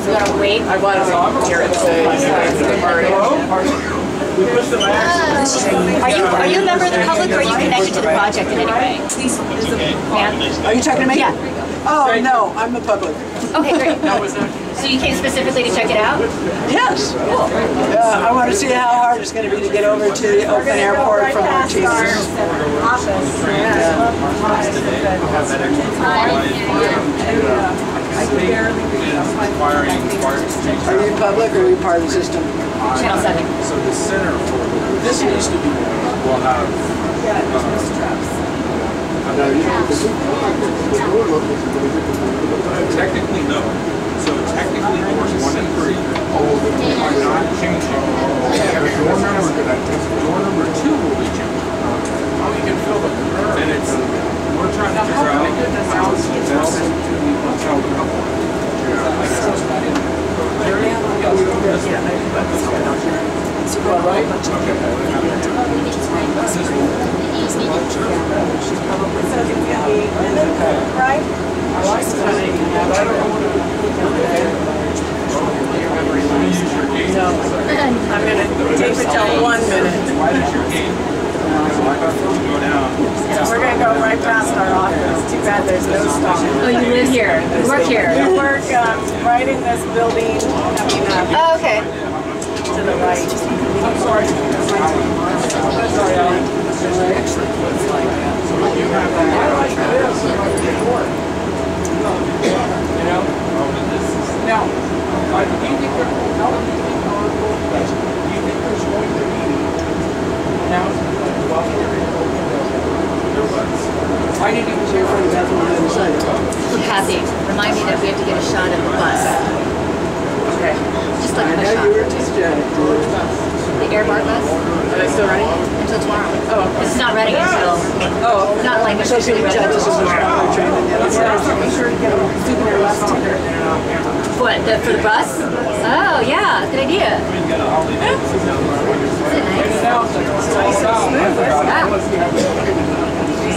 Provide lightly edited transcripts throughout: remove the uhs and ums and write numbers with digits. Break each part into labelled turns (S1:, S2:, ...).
S1: We gotta wait.
S2: I want to hear it say.
S1: Are you a member of the public, or are you connected to the project in any way?
S2: Are you talking to me?
S1: Yeah.
S2: Oh, no, I'm the public.
S1: Okay, great. So you came specifically to check it out?
S2: Yes. Cool. I want to see how hard it's going to be to get over to the Oakland Airport from our office. Are you public or are you part of the system?
S1: Channel 7.
S3: So the center for this needs to be will have technically no. So technically doors 1 and 3 are not changing. Door number 2 will be changing. How you can fill the curve. And it's we're trying to figure out how it's best to tell the couple.
S2: Right? I'm going to tape it till 1 minute. We're going to go right past our office. Too bad there's no stop.
S1: Oh, you live here. You work here.
S2: We work right in this building.
S1: Oh, okay.
S2: To the right. I'm sorry. Now, do you think there's going to be announcements? I didn't even say for the bathroom on the other side.
S1: Kathy, remind me that we have to get a shot of the bus.
S2: Okay.
S1: Just like a
S2: I know
S1: shot.
S2: you were distracted.
S1: The air BART bus?
S2: Are they still running?
S1: Until tomorrow.
S2: Oh.
S1: This is not running until.
S2: Oh.
S1: Not like officially ready.
S2: This is a train. Be sure to get a souvenir bus ticket.
S1: What, for the bus? Oh, yeah, good idea. Is it nice?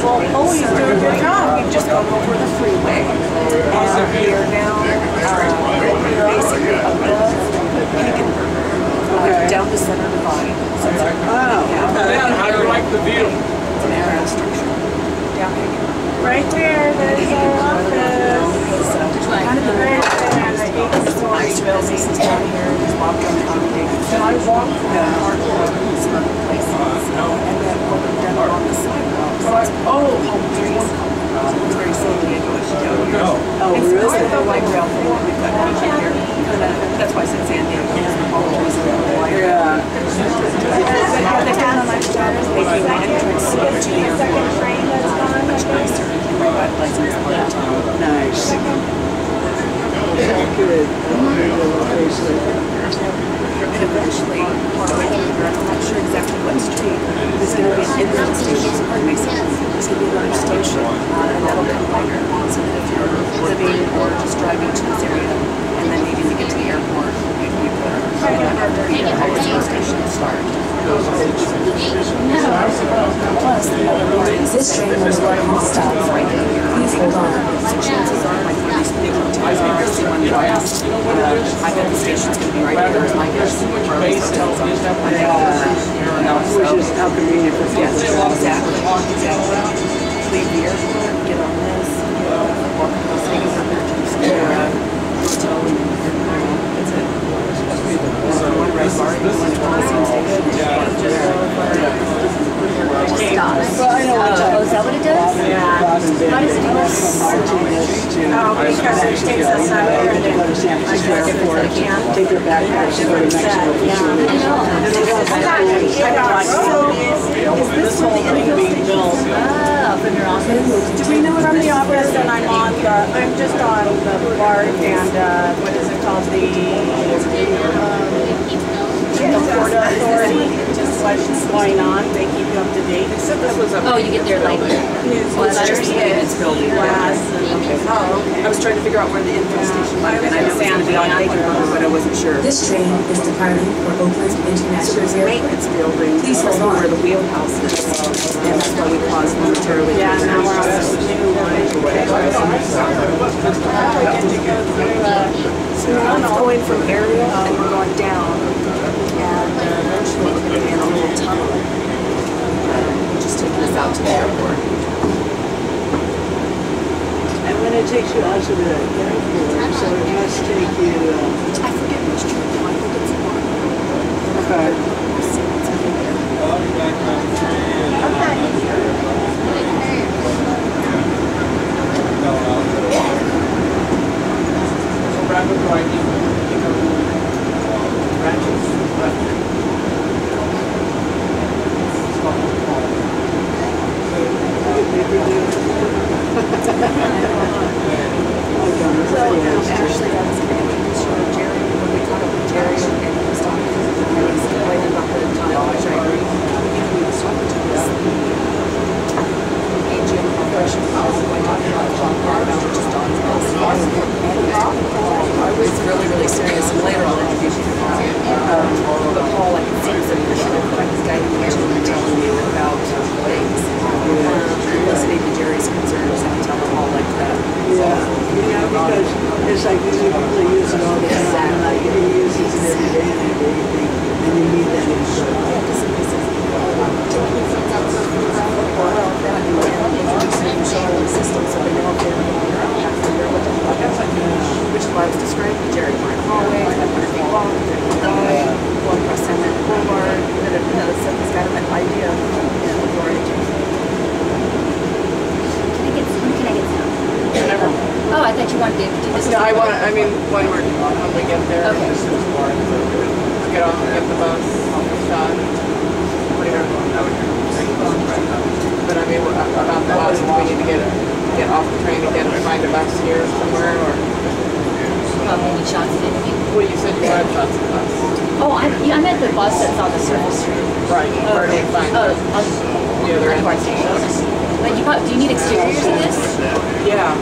S2: Well, always do a good job. We've just gone over the freeway. And we are now basically above Pekin, down the center divide. So it's like,
S3: How do you like the view?
S2: it's an area structure. Down Pekin. Right there, there's our office. Kind of the very and the 8-story building down here. There's walked on accommodations. And I walked the hardwoods and other places. And then what we've done along the sidewalk. So it's home trees. It's very San Diego. Oh, really? It's the light rail thing that we've got here. That's why I said San Diego. Because the palm trees are the light rail. Yeah. The town of my daughters making the entrance to the airport much nicer. Nice. Good. And eventually, I'm not sure exactly what street, there's going to be an inland station. There's going to be another station, and that'll come later. So that if you're living or just driving to this area and then needing to get to the airport, you can be there. And the Coliseum Station will start. Plus, this train will run all stops right here. Please hold on. So chances are, like when these big hotels are, see one last, I bet the station's going to be right here. Is my guess. Where these hotels are. Which is how convenient for guests. Exactly. Leave the airport, get on this, walk across the up there to the square, hotel, and that's it. One red bar, one Coliseum Station.
S1: Stops. Oh, is that what it does? Yeah. Why does it do this?
S2: Because it takes us out here and then take their backpacks to go to Mexico. Is this whole thing being built?
S1: Oh, from your office?
S2: Do we know from the office that I'm just on the BART and what is it called? The Port Authority, just what's going on, they keep you up to date.
S1: Oh, you get their like letters?
S2: It's building glass. Oh, okay. I was trying to figure out where the infestation might have been. I know it's going to be on Lakewood, but I wasn't sure.
S4: This train is departing for Oakland International Airport.
S2: Maintenance building. Please hold on. Where the wheelhouse is. And that's why we paused momentarily. Yeah, now we're on this new one.
S5: takes you out to the airport, so it must take you.
S2: I forget which train. I think it's one.
S5: Okay.
S2: Actually, I was introduced to Jerry when we caught up with Jerry and he was talking to me. He was complaining about the time, which I agree. He was talking to us, the AGM operation policy, when talking about John Barnwell, which is Don's boss. I was really, really serious, and later I'll introduce you to Paul. But Paul, I can see his initiative, like he's guiding me and telling me about things. Listening to Jerry's concerns, I can tell them all like that.
S5: Yeah, because it's like you usually use it all the time. Like you use it every day and everything, and you need that info.
S2: Which is why I was describing Jerry Martin Hallway, 500 feet long, 1 across 10 minute boulevard, so he's got an idea of authority.
S1: Can I get some?
S2: Whatever.
S1: Oh, I thought you wanted to do this.
S2: No, when we get there,
S1: Okay.
S2: get off, get the bus, shot, but I mean, about the bus, we need to get off the train and find a bus here somewhere, or...
S1: Any shots of anything?
S2: Well, you said you had shots of the bus.
S1: Oh, I meant the bus that's on the surface street.
S2: Right. Where do you find
S1: Oh,
S2: the other end?
S1: But do you need exteriors of this?
S2: Yeah.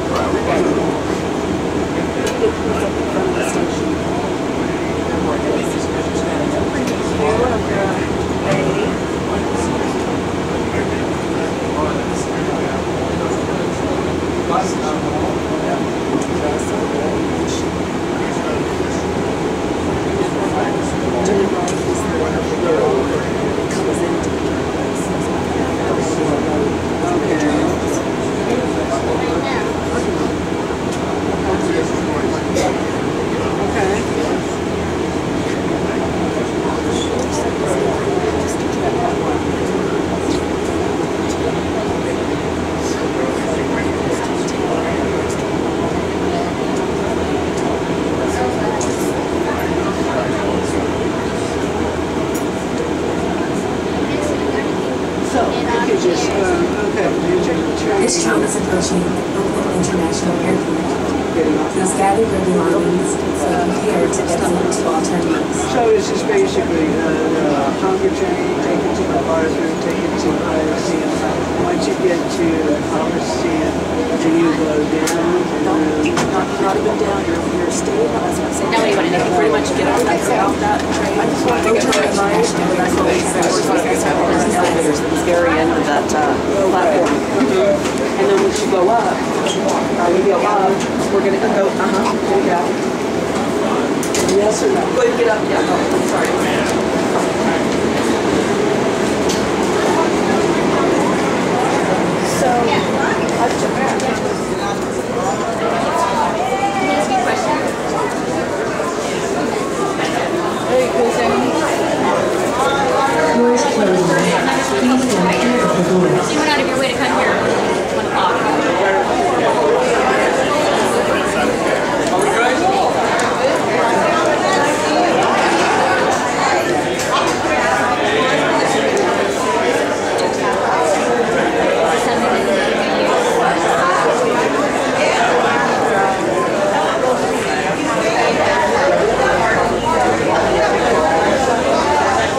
S4: This train is approaching Oakland International Airport. Please gather your belongings and prepare to exit to all terminals.
S5: So this is basically the hunger train, take it to the BART, take it to Coliseum. Once you get to Coliseum, then you go down.
S2: Not even down, you're staying on us.
S1: Now what do you want to do?
S2: You pretty much get off that train. I just want to get to the right. That's what we said. We're talking about there's elevators at the very end of that platform. And then once you go up, we're going to go, yeah.
S5: Yes or no?
S2: Go ahead and get up, yeah, I'm sorry. So, I've